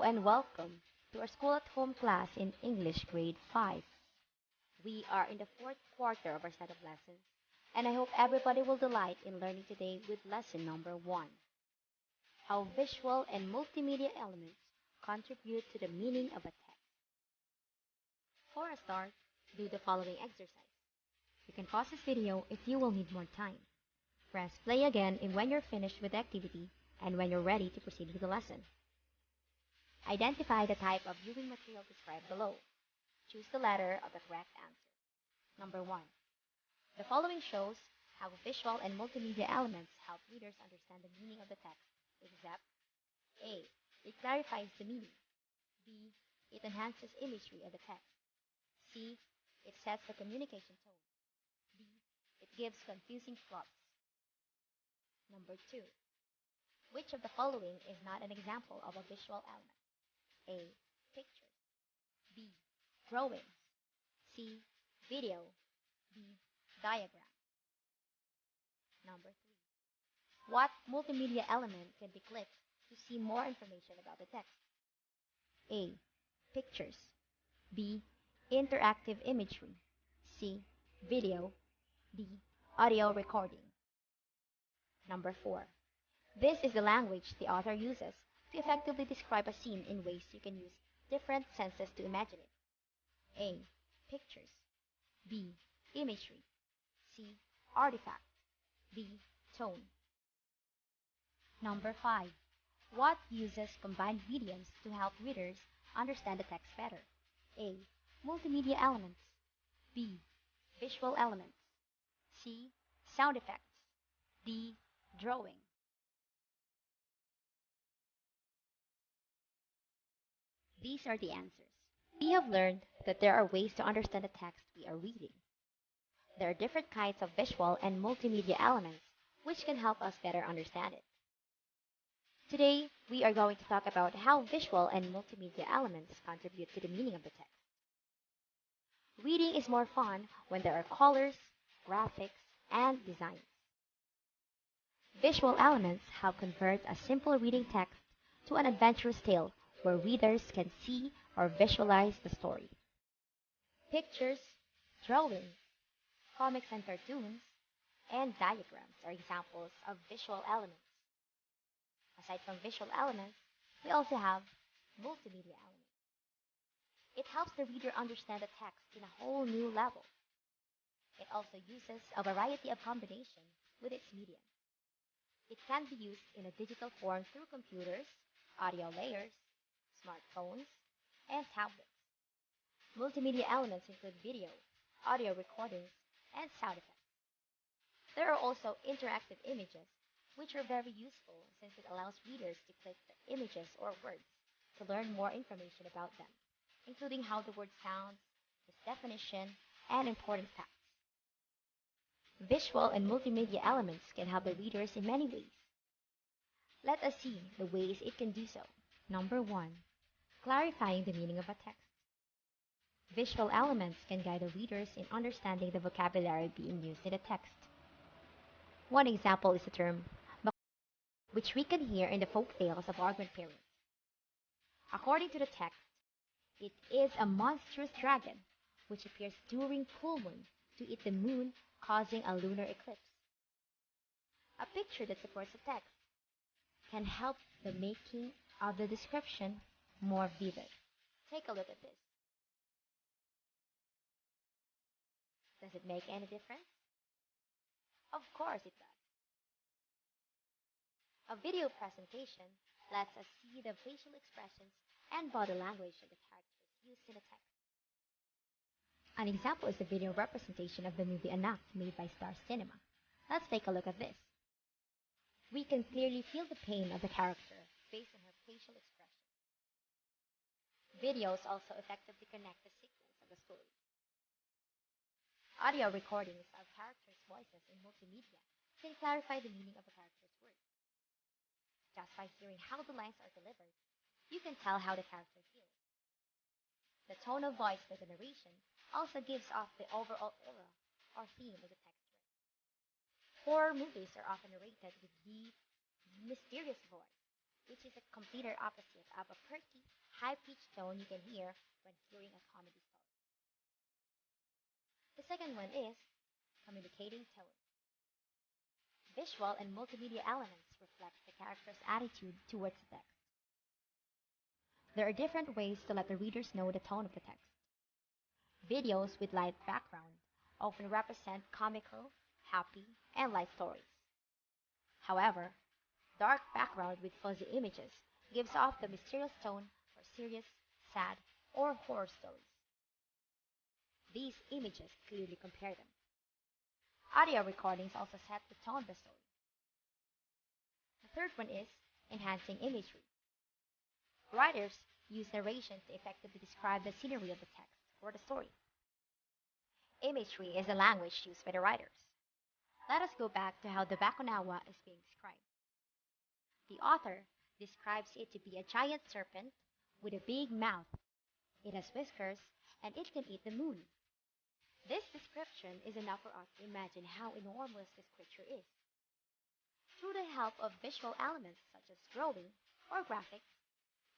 and welcome to our School at Home class in English Grade 5. We are in the fourth quarter of our set of lessons, and I hope everybody will delight in learning today with lesson number 1, how visual and multimedia elements contribute to the meaning of a text. For a start, do the following exercise. You can pause this video if you will need more time. Press play again when you're finished with the activity and when you're ready to proceed with the lesson. Identify the type of viewing material described below. Choose the letter of the correct answer. Number 1. The following shows how visual and multimedia elements help readers understand the meaning of the text, except A. It clarifies the meaning. B. It enhances imagery of the text. C. It sets the communication tone. D. It gives confusing plots. Number 2. Which of the following is not an example of a visual element? A. Pictures. B. Drawings. C. Video. D. Diagram. Number 3. What multimedia element can be clicked to see more information about the text? A. Pictures. B. Interactive imagery. C. Video. D. Audio recording. Number 4. This is the language the author uses to effectively describe a scene in ways you can use different senses to imagine it. A. Pictures. B. Imagery. C. Artifact. D. Tone. Number 5. What uses combined mediums to help readers understand the text better? A. Multimedia elements. B. Visual elements. C. Sound effects. D. Drawing. These are the answers. We have learned that there are ways to understand the text we are reading. There are different kinds of visual and multimedia elements which can help us better understand it. Today, we are going to talk about how visual and multimedia elements contribute to the meaning of the text. Reading is more fun when there are colors, graphics, and designs. Visual elements help convert a simple reading text to an adventurous tale where readers can see or visualize the story. Pictures, drawings, comics and cartoons, and diagrams are examples of visual elements. Aside from visual elements, we also have multimedia elements. It helps the reader understand the text in a whole new level. It also uses a variety of combinations with its medium. It can be used in a digital form through computers, audio layers, smartphones, and tablets. Multimedia elements include video, audio recordings, and sound effects. There are also interactive images, which are very useful since it allows readers to click the images or words to learn more information about them, including how the word sounds, its definition, and important facts. Visual and multimedia elements can help the readers in many ways. Let us see the ways it can do so. Number 1. Clarifying the meaning of a text. Visual elements can guide the readers in understanding the vocabulary being used in the text. One example is the term Bakunawa, which we can hear in the folk tales of our grandparents. According to the text, it is a monstrous dragon which appears during full moon to eat the moon, causing a lunar eclipse. A picture that supports the text can help the making of the description more vivid. Take a look at this. Does it make any difference? Of course it does. A video presentation lets us see the facial expressions and body language of the characters used in the text. An example is the video representation of the movie Anak made by Star Cinema. Let's take a look at this. We can clearly feel the pain of the character based on her facial expression. Videos also effectively connect the sequence of the story. Audio recordings of characters' voices in multimedia can clarify the meaning of a character's words. Just by hearing how the lines are delivered, you can tell how the character feels. The tone of voice for the narration also gives off the overall aura or theme of the text read. Horror movies are often narrated with deep, mysterious voice, which is a complete opposite of a perky, high-pitched tone you can hear when hearing a comedy story. The second one is communicating tone. Visual and multimedia elements reflect the character's attitude towards the text. There are different ways to let the readers know the tone of the text. Videos with light background often represent comical, happy, and light stories. However, dark background with fuzzy images gives off the mysterious tone for serious, sad, or horror stories. These images clearly compare them. Audio recordings also set the tone of the story. The third one is enhancing imagery. Writers use narration to effectively describe the scenery of the text or the story. Imagery is the language used by the writers. Let us go back to how the Bakunawa is being described. The author describes it to be a giant serpent with a big mouth. It has whiskers and it can eat the moon. This description is enough for us to imagine how enormous this creature is. Through the help of visual elements such as drawing or graphics,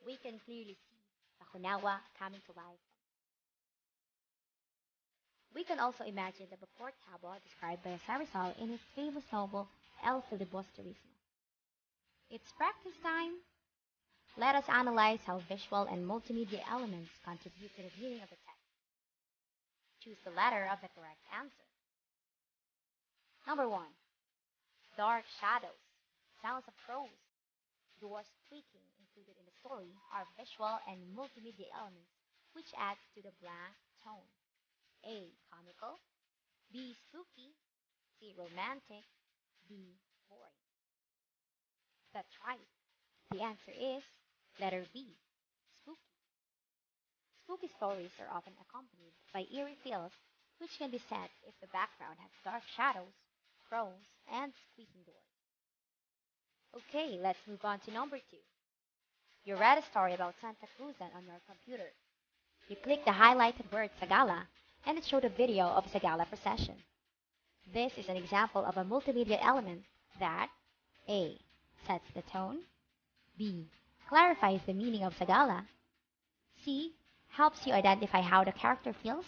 we can clearly see Bakunawa coming to life. We can also imagine the Baportabo described by Sarisal in his famous novel El Filibusterismo. It's practice time! Let us analyze how visual and multimedia elements contribute to the meaning of the text. Choose the letter of the correct answer. Number 1. Dark shadows, sounds of crows, doors squeaking included in the story are visual and multimedia elements which add to the blank tone. A. Comical. B. Spooky. C. Romantic. D. Boring. That's right. The answer is letter B. Spooky. Spooky stories are often accompanied by eerie feels which can be set if the background has dark shadows, crows, and squeaking doors. Okay, let's move on to number 2. You read a story about Santa Cruzan on your computer. You click the highlighted word Sagala, and it showed a video of a Sagala procession. This is an example of a multimedia element that A. Sets the tone, B. Clarifies the meaning of Sagala, C. Helps you identify how the character feels,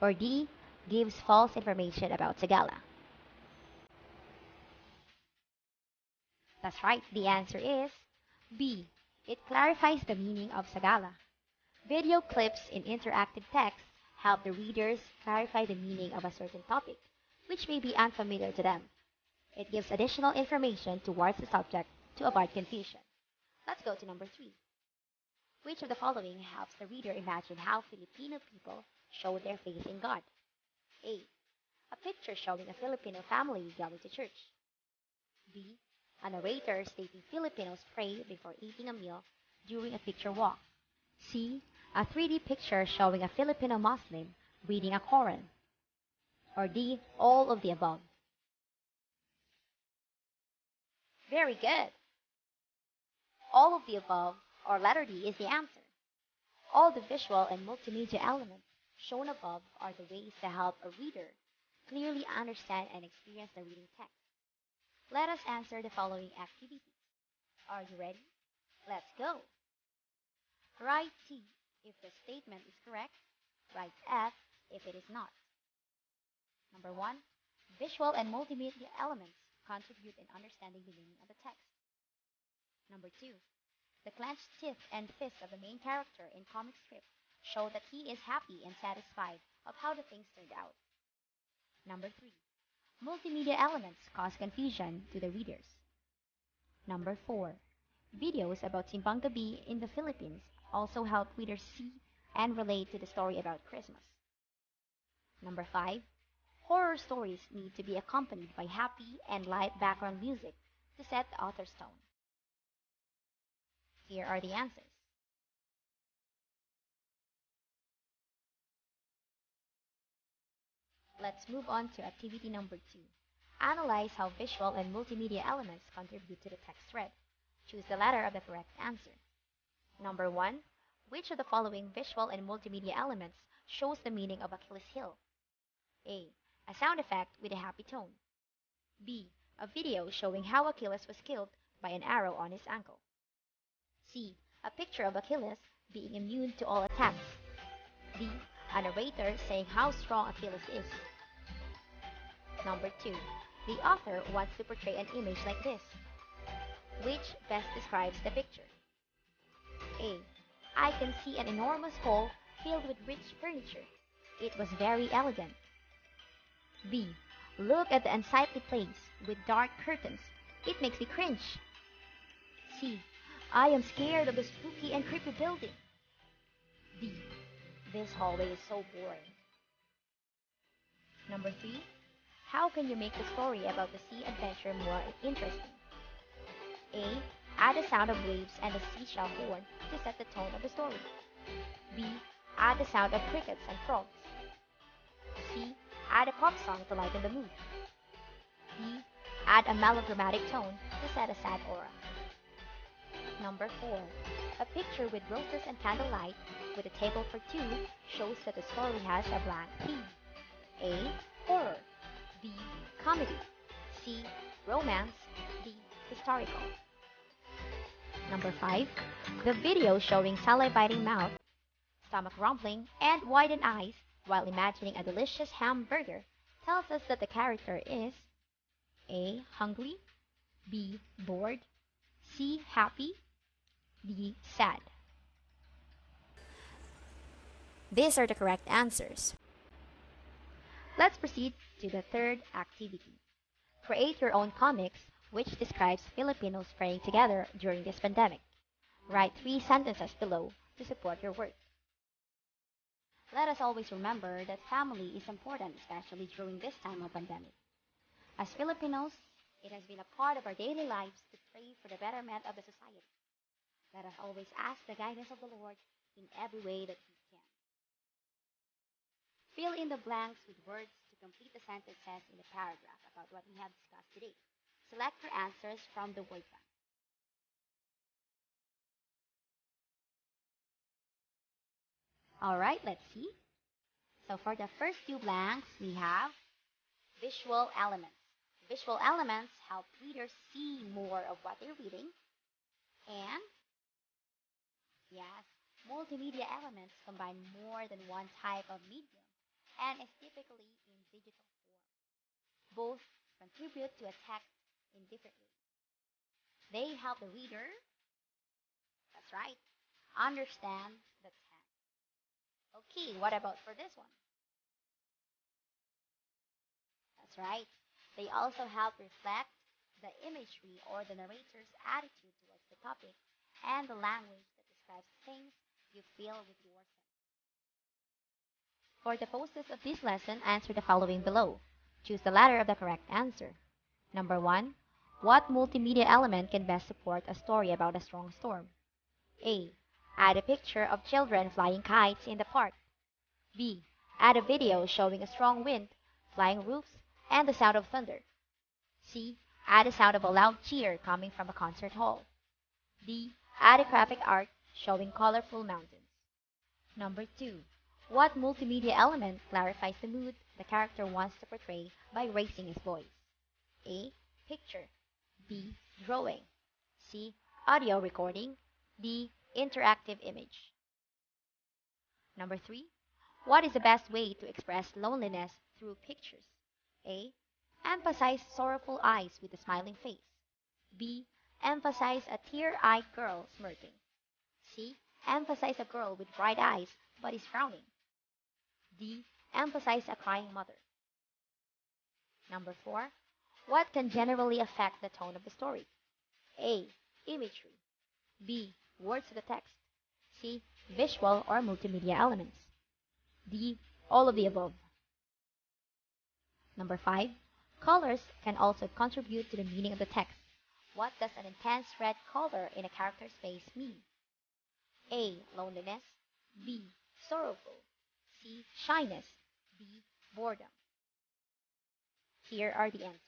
or D. Gives false information about Sagala. That's right, the answer is B. It clarifies the meaning of Sagala. Video clips in interactive text help the readers clarify the meaning of a certain topic, which may be unfamiliar to them. It gives additional information towards the subject to avoid confusion. Let's go to number 3. Which of the following helps the reader imagine how Filipino people show their faith in God? A. A picture showing a Filipino family going to church. B. A narrator stating Filipinos pray before eating a meal during a picture walk. C. A 3D picture showing a Filipino Muslim reading a Quran. Or D. All of the above. Very good. All of the above, or letter D, is the answer. All the visual and multimedia elements shown above are the ways to help a reader clearly understand and experience the reading text. Let us answer the following activities. Are you ready? Let's go. Write T if the statement is correct. Write F if it is not. Number 1. Visual and multimedia elements contribute in understanding the meaning of the text. Number 2. The clenched teeth and fists of the main character in comic strip show that he is happy and satisfied of how the things turned out. Number 3. Multimedia elements cause confusion to the readers. Number 4. Videos about Simbang Gabi in the Philippines also help readers see and relate to the story about Christmas. Number 5. Horror stories need to be accompanied by happy and light background music to set the author's tone. Here are the answers. Let's move on to activity number 2. Analyze how visual and multimedia elements contribute to the text read. Choose the letter of the correct answer. Number 1. Which of the following visual and multimedia elements shows the meaning of Achilles' heel? A. A sound effect with a happy tone. B. A video showing how Achilles was killed by an arrow on his ankle. C. A picture of Achilles being immune to all attacks. D. A narrator saying how strong Achilles is. Number 2. The author wants to portray an image like this. Which best describes the picture? A. I can see an enormous hall filled with rich furniture. It was very elegant. B. Look at the unsightly place with dark curtains. It makes me cringe. C. I am scared of the spooky and creepy building. D. This hallway is so boring. Number 3. How can you make the story about the sea adventure more interesting? A. Add the sound of waves and the seashell horn to set the tone of the story. B. Add the sound of crickets and frogs. C. Add a pop song to lighten the mood. D. Add a melodramatic tone to set a sad aura. Number 4. A picture with roses and candlelight with a table for two shows that the story has a blank theme. A. Horror. B. Comedy. C. Romance. D. Historical. Number 5. The video showing salivating mouth, stomach rumbling, and widened eyes while imagining a delicious hamburger tells us that the character is A. Hungry. B. Bored. C. Happy. D. Sad. These are the correct answers. Let's proceed to the third activity. Create your own comics which describes Filipinos praying together during this pandemic. Write 3 sentences below to support your work. Let us always remember that family is important, especially during this time of pandemic. As Filipinos, it has been a part of our daily lives to pray for the betterment of the society. Let us always ask the guidance of the Lord in every way that we can. Fill in the blanks with words to complete the sentences in the paragraph about what we have discussed today. Select your answers from the word bank. Alright, let's see. So for the first 2 blanks, we have visual elements. Visual elements help readers see more of what they're reading. And, yes, multimedia elements combine more than one type of medium and is typically in digital form. Both contribute to a text in different ways. They help the reader, that's right, understand the text. Okay, what about for this one? That's right. They also help reflect the imagery or the narrator's attitude towards the topic and the language that describes things you feel with your sense. For the posters of this lesson, answer the following below. Choose the letter of the correct answer. Number 1. What multimedia element can best support a story about a strong storm? A. Add a picture of children flying kites in the park. B. Add a video showing a strong wind, flying roofs, and the sound of thunder. C. Add a sound of a loud cheer coming from a concert hall. D. Add a graphic art showing colorful mountains. Number 2. What multimedia element clarifies the mood the character wants to portray by raising his voice? A. Picture. B. Drawing. C. Audio recording. D. Interactive image. Number 3. What is the best way to express loneliness through pictures? A. Emphasize sorrowful eyes with a smiling face. B. Emphasize a tear-eyed girl smirking. C. Emphasize a girl with bright eyes but is frowning. D. Emphasize a crying mother. Number 4. What can generally affect the tone of the story? A. Imagery. B. Words to the text. C. Visual or multimedia elements. D. All of the above. Number 5. Colors can also contribute to the meaning of the text. What does an intense red color in a character's face mean? A. Loneliness. B. Sorrowful. C. Shyness. D. Boredom. Here are the answers.